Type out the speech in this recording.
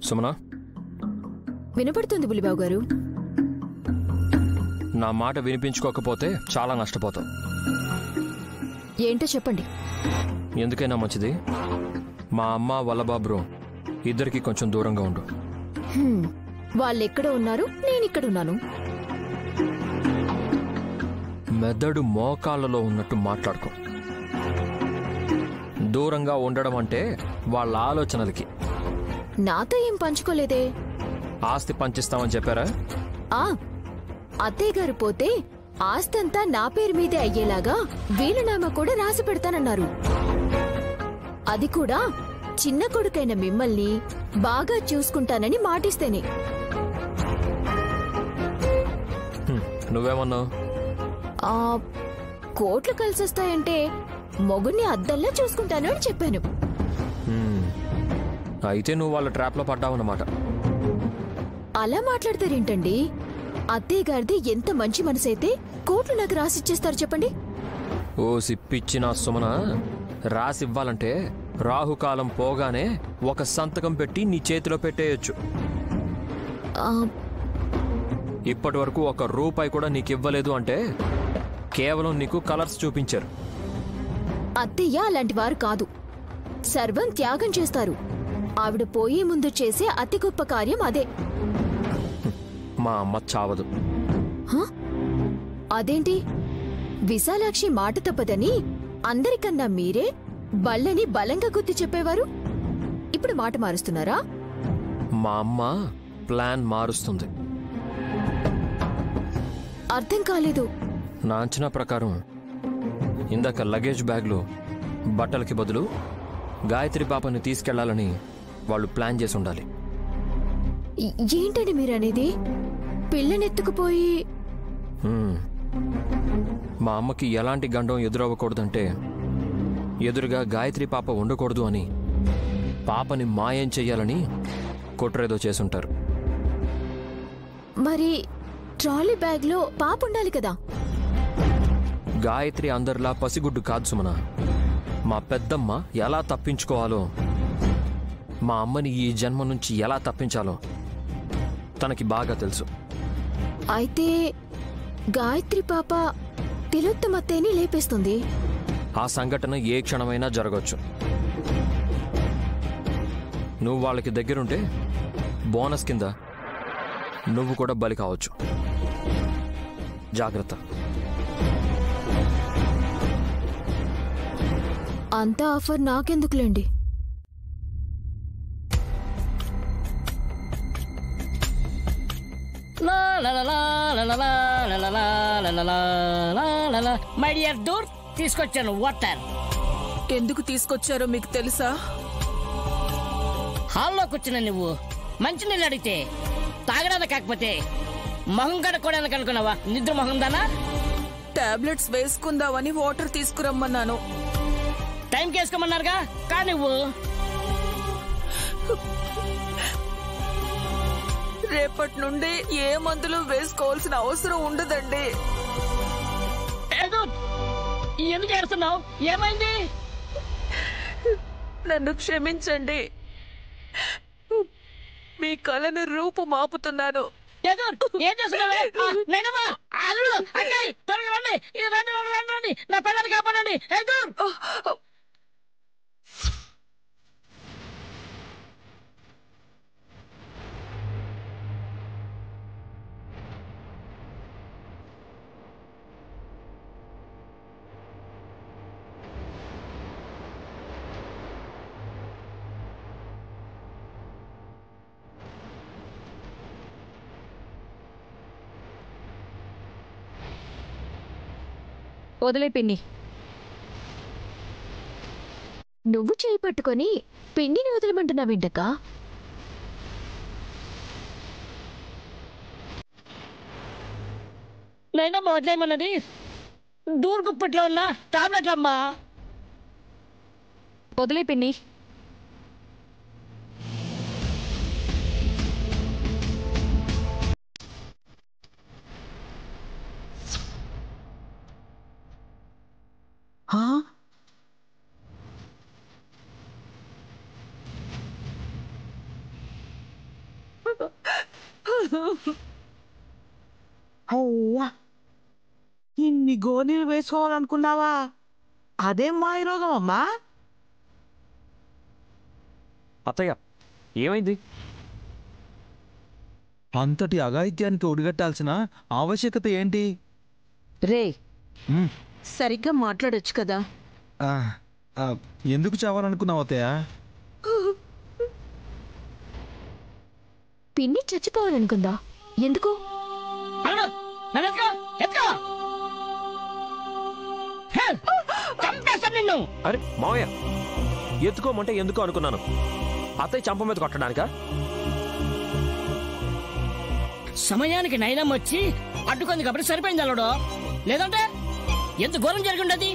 సుమనా, వినపడుతుంది బులిబాబు గారు. నా మాట వినిపించుకోకపోతే చాలా నష్టపోతావు. ఏంటో చెప్పండి. ఎందుకైనా మంచిది మా అమ్మ వల్లబాబు ఇద్దరికి కొంచెం దూరంగా ఉండు. వాళ్ళెక్కడ ఉన్నారు, నేనిక్కడున్నాను. మెదడు మోకాళ్ళలో ఉన్నట్టు మాట్లాడుకో. దూరంగా ఉండడం అంటే వాళ్ళ ఆలోచనలకి. నాతో ఏం పంచుకోలేదే. ఆస్తి పంచిస్తామని చెప్పారా? అత్తయ్య గారు పోతే ఆస్తంతా నా పేరు మీదే అయ్యేలాగా వీలునామా కూడా రాసి పెడతానన్నారు. అది కూడా చిన్న కొడుకైన మిమ్మల్ని బాగా చూసుకుంటానని మాటిస్తేనే. నువ్వేమన్నావు? కోట్లు కలిసొస్తాయంటే మొగుణ్ణి అద్దంలా చూసుకుంటాను అని చెప్పాను. అయితే నువ్వు వాళ్ళ ట్రాప్లో పడ్డావన్నమాట. అలా మాట్లాడతారేంటండి? అత్తయ్య గారిది ఎంత మంచి మనసైతే కోట్లు నాకు రాసిచ్చేస్తారు చెప్పండి. ఓ సిప్పిచ్చిన సుమన, రాసివ్వాలంటే రాహుకాలం పోగానే ఒక సంతకం పెట్టి నీ చేతిలో పెట్టేయొచ్చు. ఇప్పటి వరకు ₹1 కూడా నీకివ్వలేదు అంటే కేవలం నీకు కలర్స్ చూపించారు. అత్తయ్య అలాంటి వారు కాదు. సర్వం త్యాగం చేస్తారు. ఆవిడ పోయే ముందు చేసే అతి గొప్ప కార్యం అదే. మా అమ్మ చావదు. అదేంటి? విశాలాక్షి మాట తప్పదని అందరికన్నా మీరే బళ్ళని బలంగా గుర్తి చెప్పేవారు. ఇప్పుడు మాట మారుస్తున్నారా? మా అమ్మ ప్లాన్ మారుస్తుంది. అర్థం కాలేదు. నా అంచనా ప్రకారం ఇందాక లగేజ్ బ్యాగ్లో బట్టలకి బదులు గాయత్రి పాపని తీసుకెళ్లాలని వాళ్ళు ప్లాన్ చేసి ఉండాలి. ఏంటని మీరనేది? పిల్లనెత్తుకుపోయి మా అమ్మకి ఎలాంటి గండం ఎదురవ్వకూడదంటే ఎదురుగా గాయత్రి పాప ఉండకూడదు అని పాపని మాయం చెయ్యాలని కుట్రేదో చేసుంటారు. మరి ట్రాలీ బ్యాగ్లో పాప ఉండాలి కదా? గాయత్రి అందరిలా పసిగుడ్డు కాదు సుమన. మా పెద్దమ్మ ఎలా తప్పించుకోవాలో, మా అమ్మని ఈ జన్మ నుంచి ఎలా తప్పించాలో తనకి బాగా తెలుసు. అయితే గాయత్రి పాప తిలోత్తమత్తేని లేపేస్తుంది. ఆ సంఘటన ఏ క్షణమైనా జరగచ్చు. నువ్వు వాళ్ళకి దగ్గరుంటే బోనస్ కింద నువ్వు కూడా బలి కావచ్చు. జాగ్రత్త. అంత ఆఫర్ నాకెందుకులేండి. మై డియర్ డూర్, తీసుకొచ్చాను వాటర్. ఎందుకు తీసుకొచ్చారో మీకు తెలుసా? హాల్లో కూర్చున్నా నువ్వు మంచినీళ్ళు అడిగితే తాగడానికి కాకపోతే మొహం కడుక్కోవడానికి అనుకున్నావా? నిద్ర మొహం దానా? టాబ్లెట్స్ వేసుకుందామని వాటర్ తీసుకురమ్మన్నాను. టైంకి వేసుకోమన్నారుగా కా నువ్వు. రేపటి నుండి ఏ మందులు వేసుకోవాల్సిన అవసరం ఉండదండి. ఎందుకు ఏడుస్తున్నావు? ఏమైంది? నన్ను క్షమించండి. మీ కళను రూపుమాపుతున్నాను. ఏం చేస్తున్నావే? నా పిల్లల్ని కాపాడండి. వదిలే పిన్ని. నువ్వు చేయి పట్టుకొని పిన్నిని వదిలేమంటున్నావేంటక్క? నైనమ్మా వదిలేయమన్నది. దూర్ గుప్పట్లో ఉన్న టాబ్లెట్లమ్మా. వదిలే పిన్ని. అవ్వా ఇన్ని గోళీలు వేసుకోవాలనుకున్నావా? అదేం మాయరోగం అమ్మా? అత్తయ్య ఏమైంది? అంతటి అఘాయిత్యానికి ఒడిగట్టాల్సిన ఆవశ్యకత ఏంటి? రే ఉమ్, సరిగ్గా మాట్లాడొచ్చు కదా. ఆ, ఆ, ఎందుకు చావాలనుకున్నావు అత్తయ్య? పిన్ని చచ్చిపోవాలనుకుందా? ఎందుకు? అల్లుడు, నన్ను ఎత్తుకో, ఎత్తుకో. హే, చంపేస్తాను నిన్ను. అరే మావయ్య, ఎత్తుకోమంటే ఎందుకో అనుకున్నాను. అత్తయ్య చంప మీద కొట్టడానికా? సమయానికి నైనం వచ్చి అడ్డుకుంది కాబట్టి సరిపోయింది అల్లుడు. లేదంటే ఎంత ఘోరం జరిగి ఉండదు.